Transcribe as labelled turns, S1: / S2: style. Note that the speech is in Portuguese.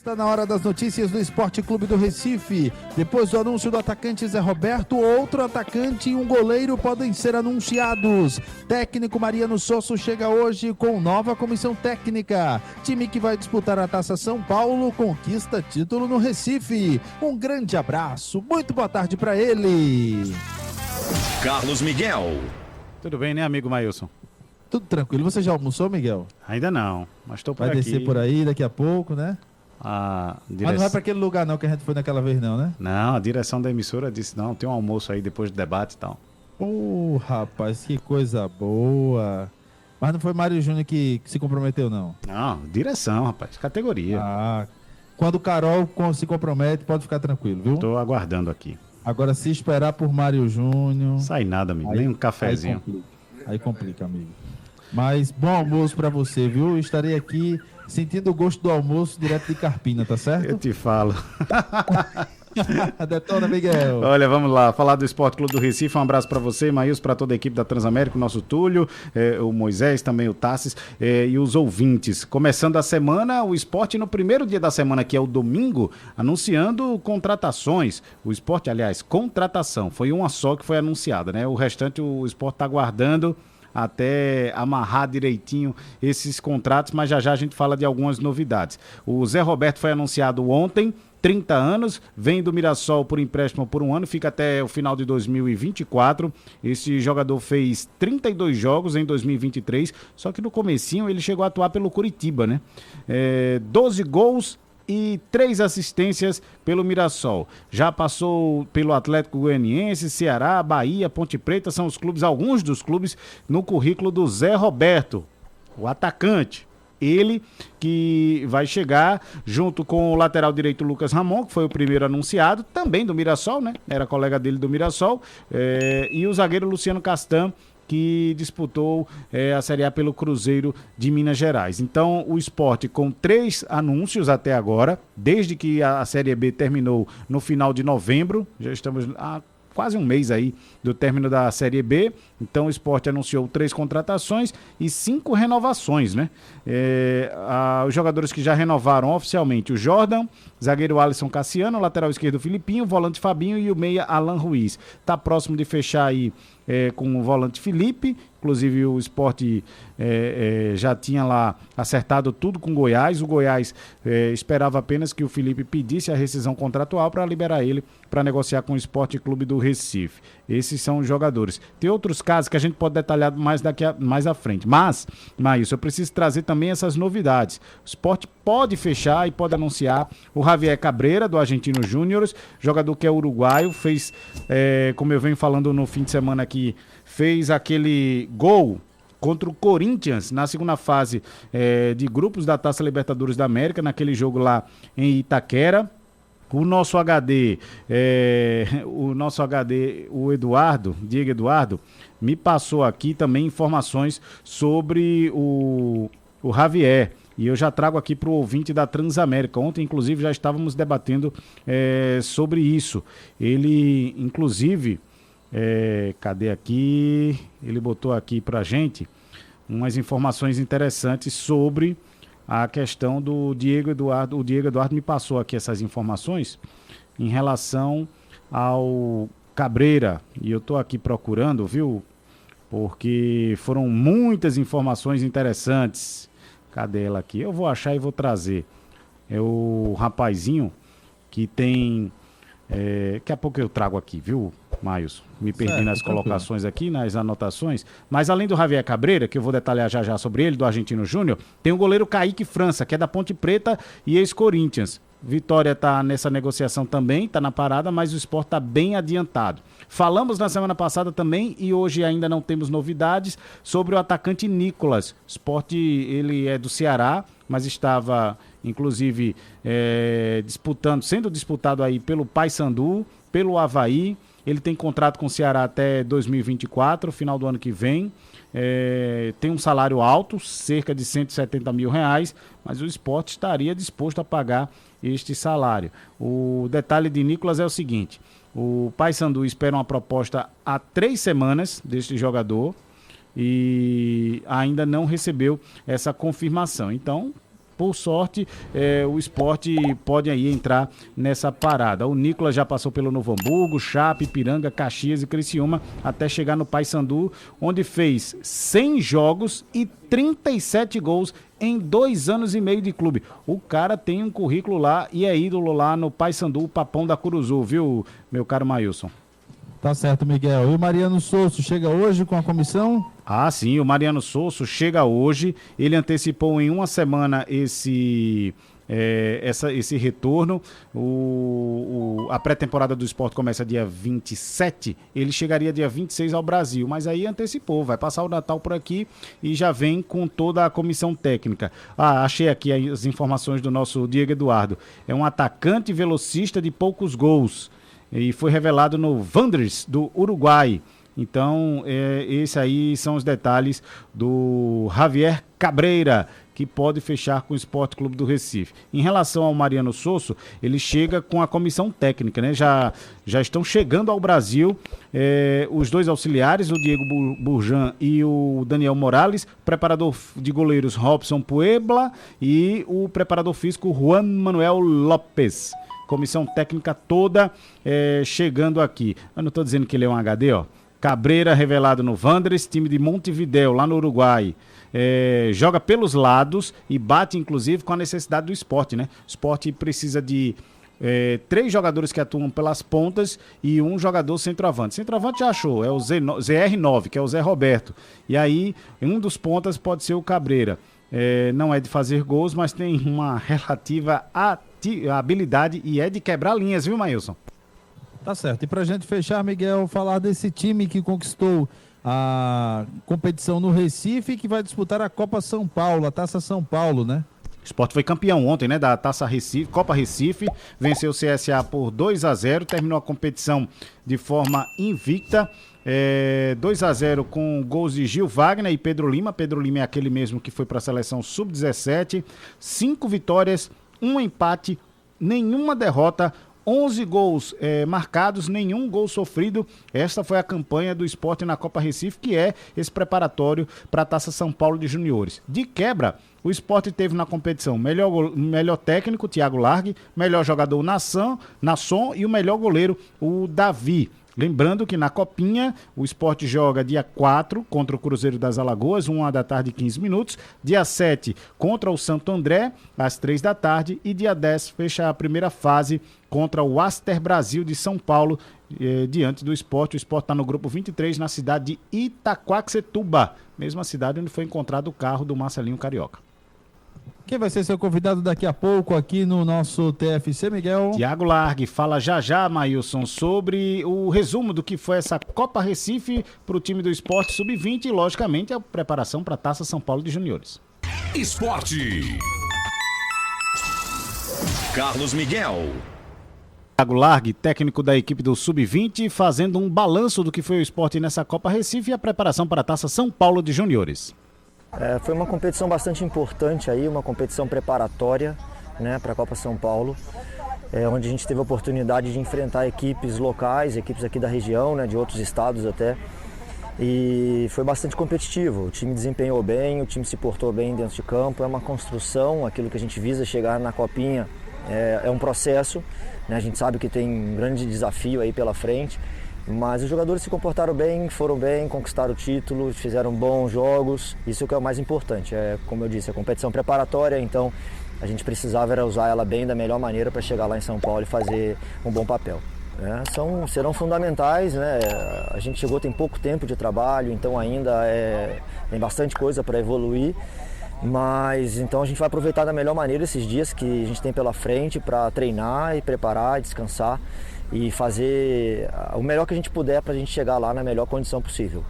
S1: Está na hora das notícias do Esporte Clube do Recife. Depois do anúncio do atacante Zé Roberto, outro atacante e um goleiro podem ser anunciados. Técnico Mariano Sosso chega hoje com nova comissão técnica. Time que vai disputar a Taça São Paulo conquista título no Recife. Um grande abraço, muito boa tarde para ele.
S2: Carlos Miguel.
S3: Tudo bem, né, amigo Maílson?
S1: Tudo tranquilo. Você já almoçou, Miguel?
S3: Ainda não, mas estou por
S1: aqui. Vai
S3: aqui.
S1: descer por aí daqui a pouco, né? Mas não vai para aquele lugar não que a gente foi naquela vez não, né?
S3: Não, a direção da emissora disse, não, tem um almoço aí depois do debate e tal.
S1: Rapaz, que coisa boa. Mas não foi Mário Júnior que se comprometeu, não?
S3: Não, direção, rapaz, categoria.
S1: Quando o Carol se compromete, pode ficar tranquilo, viu?
S3: Estou aguardando aqui.
S1: Agora, se esperar por Mário Júnior...
S3: Sai nada, amigo, nem um cafezinho.
S1: Aí complica, amigo. Mas bom almoço pra você, viu? Estarei aqui sentindo o gosto do almoço direto de Carpina, tá certo?
S3: Eu te falo.
S1: Detona, Miguel.
S3: Olha, vamos lá, falar do Esporte Clube do Recife. Um abraço para você, Maílson, para toda a equipe da Transamérica, o nosso Túlio, o Moisés, também o Tassis e os ouvintes. Começando a semana, o Esporte no primeiro dia da semana, que é o domingo, anunciando contratações. O Esporte, aliás, contratação. Foi uma só que foi anunciada, né? O restante o Esporte está aguardando até amarrar direitinho esses contratos, mas já a gente fala de algumas novidades. O Zé Roberto foi anunciado ontem, 30 anos, vem do Mirassol por empréstimo por um ano, fica até o final de 2024. Esse jogador fez 32 jogos em 2023, só que no comecinho ele chegou a atuar pelo Curitiba, né? 12 gols e 3 assistências pelo Mirassol. Já passou pelo Atlético Goianiense, Ceará, Bahia, Ponte Preta, são alguns dos clubes no currículo do Zé Roberto, o atacante. Ele que vai chegar junto com o lateral direito Lucas Ramon, que foi o primeiro anunciado, também do Mirassol, né? Era colega dele do Mirassol, e o zagueiro Luciano Castan, que disputou a Série A pelo Cruzeiro de Minas Gerais. Então, o Sport com 3 anúncios até agora, desde que a Série B terminou no final de novembro, já estamos há quase um mês aí do término da Série B. Então o Sport anunciou 3 contratações e 5 renovações, né? Os jogadores que já renovaram oficialmente: o Jordan, zagueiro Alisson Cassiano, lateral esquerdo Filipinho, volante Fabinho e o meia Alan Ruiz. Tá próximo de fechar aí com o volante Felipe. Inclusive o Sport já tinha lá acertado tudo com o Goiás. O Goiás esperava apenas que o Felipe pedisse a rescisão contratual para liberar ele para negociar com o Sport Clube do Recife. Esses são os jogadores. Tem outros casos que a gente pode detalhar mais à frente. Mas, Maílson, eu preciso trazer também essas novidades. O Sport pode fechar e pode anunciar o Javier Cabreira, do Argentino Júnior, jogador que é uruguaio, fez, como eu venho falando no fim de semana aqui, fez aquele gol contra o Corinthians na segunda fase de grupos da Taça Libertadores da América, naquele jogo lá em Itaquera. O nosso HD, o Diego Eduardo, me passou aqui também informações sobre o Javier. E eu já trago aqui para o ouvinte da Transamérica. Ontem, inclusive, já estávamos debatendo sobre isso. Ele, inclusive, cadê aqui? Ele botou aqui para a gente umas informações interessantes sobre a questão do Diego Eduardo. O Diego Eduardo me passou aqui essas informações em relação ao Cabreira. E eu estou aqui procurando, viu? Porque foram muitas informações interessantes. Cadê ela aqui? Eu vou achar e vou trazer. É o rapazinho que tem... daqui a pouco eu trago aqui, viu, Maílson? Me perdi nas colocações aqui, nas anotações. Mas além do Javier Cabreira, que eu vou detalhar já sobre ele, do Argentino Júnior, tem o goleiro Kaique França, que é da Ponte Preta e ex-Corinthians. Vitória está nessa negociação também, está na parada, mas o Sport está bem adiantado. Falamos na semana passada também, e hoje ainda não temos novidades, sobre o atacante Nicolas. O Sport, ele é do Ceará, mas estava, inclusive, sendo disputado aí pelo Paysandu, pelo Avaí. Ele tem contrato com o Ceará até 2024, final do ano que vem. Tem um salário alto, cerca de R$170 mil, mas o Sport estaria disposto a pagar este salário. O detalhe de Nicolas é o seguinte: o Paysandu espera uma proposta há 3 semanas deste jogador e ainda não recebeu essa confirmação. Então, por sorte, o Sport pode aí entrar nessa parada. O Nicolas já passou pelo Novo Hamburgo, Chape, Ipiranga, Caxias e Criciúma, até chegar no Paysandu, onde fez 100 jogos e 37 gols em 2 anos e meio de clube. O cara tem um currículo lá e é ídolo lá no Paysandu, Papão da Curuzu, viu, meu caro Maílson?
S1: Tá certo, Miguel. E o Mariano Sosso chega hoje com a comissão?
S3: Ah, sim, o Mariano Sosso chega hoje. Ele antecipou em uma semana esse retorno. A pré-temporada do Sport começa dia 27. Ele chegaria dia 26 ao Brasil, mas aí antecipou. Vai passar o Natal por aqui e já vem com toda a comissão técnica. Achei aqui as informações do nosso Diego Eduardo. É um atacante velocista de poucos gols. E foi revelado no Wanderers do Uruguai. Então, esses aí são os detalhes do Javier Cabreira, que pode fechar com o Sport Clube do Recife. Em relação ao Mariano Sosso, ele chega com a comissão técnica, né? Já estão chegando ao Brasil os dois auxiliares, o Diego Burjan e o Daniel Morales, preparador de goleiros Robson Puebla e o preparador físico Juan Manuel Lopes. Comissão técnica toda chegando aqui. Eu não estou dizendo que ele é um HD, ó. Cabreira revelado no Wanderers, time de Montevidéu, lá no Uruguai. Joga pelos lados e bate, inclusive, com a necessidade do Sport, né? O Sport precisa de 3 jogadores que atuam pelas pontas e um jogador centroavante. Centroavante já achou, é o ZR9, que é o Zé Roberto. E aí, um dos pontas pode ser o Cabreira. Não é de fazer gols, mas tem uma relativa habilidade e é de quebrar linhas, viu, Maílson?
S1: Tá certo. E pra gente fechar, Miguel, falar desse time que conquistou a competição no Recife, que vai disputar a Copa São Paulo, a Taça São Paulo, né?
S3: O Sport foi campeão ontem, né, da Taça Recife, Copa Recife, venceu o CSA por 2-0, terminou a competição de forma invicta. 2-0 com gols de Gil Wagner e Pedro Lima. Pedro Lima é aquele mesmo que foi para a seleção sub-17. 5 vitórias, 1 empate, nenhuma derrota, 11 gols marcados, nenhum gol sofrido. Esta foi a campanha do Sport na Copa Recife, que é esse preparatório para a Taça São Paulo de Juniores. De quebra, o Sport teve na competição melhor técnico, Thiago Largue, melhor jogador Nasson e o melhor goleiro, o Davi. Lembrando que na Copinha, o Sport joga dia 4 contra o Cruzeiro das Alagoas, 1h da tarde e 15 minutos. Dia 7 contra o Santo André, às 3 da tarde. E dia 10 fecha a primeira fase contra o Aster Brasil de São Paulo, diante do Sport. O Sport está no grupo 23, na cidade de Itaquaquecetuba, mesma cidade onde foi encontrado o carro do Marcelinho Carioca.
S1: Quem vai ser seu convidado daqui a pouco aqui no nosso TFC, Miguel?
S3: Thiago Largue fala já, Maílson, sobre o resumo do que foi essa Copa Recife para o time do Sport Sub-20 e, logicamente, a preparação para a Taça São Paulo de Juniores.
S2: Esporte. Carlos Miguel.
S3: Thiago Largue, técnico da equipe do Sub-20, fazendo um balanço do que foi o Sport nessa Copa Recife e a preparação para a Taça São Paulo de Juniores.
S4: Foi uma competição bastante importante aí, uma competição preparatória, né, para a Copa São Paulo, onde a gente teve a oportunidade de enfrentar equipes locais, equipes aqui da região, né, de outros estados até, e foi bastante competitivo. O time desempenhou bem, o time se portou bem dentro de campo, é uma construção, aquilo que a gente visa chegar na Copinha é um processo, né, a gente sabe que tem um grande desafio aí pela frente. Mas os jogadores se comportaram bem, foram bem, conquistaram o título, fizeram bons jogos, isso que é o mais importante. Como eu disse, a competição preparatória, então a gente precisava era usar ela bem da melhor maneira para chegar lá em São Paulo e fazer um bom papel. Serão fundamentais, né? A gente chegou tem pouco tempo de trabalho, então ainda tem bastante coisa para evoluir. Mas então a gente vai aproveitar da melhor maneira esses dias que a gente tem pela frente para treinar e preparar, descansar e fazer o melhor que a gente puder para a gente chegar lá na melhor condição possível.